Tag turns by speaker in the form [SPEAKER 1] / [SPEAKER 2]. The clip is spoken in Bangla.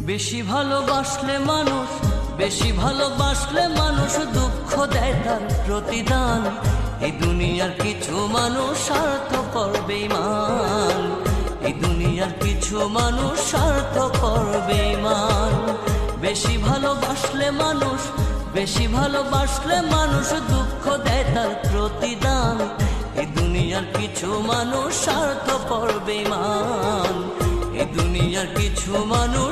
[SPEAKER 1] বেশি ভালোবাসলে মানুষ, বেশি ভালোবাসলে মানুষ দুঃখ দেয় তার প্রতিদান। এই দুনিয়ার কিছু মানুষ স্বার্থপর বেঈমান, এই দুনিয়ার কিছু মানুষ স্বার্থপর বেঈমান। বেশি ভালোবাসলে মানুষ, বেশি ভালোবাসলে মানুষ দুঃখ দেয় তার প্রতিদান। এই দুনিয়ার কিছু মানুষ স্বার্থপর বেঈমান, এই দুনিয়ার কিছু মানুষ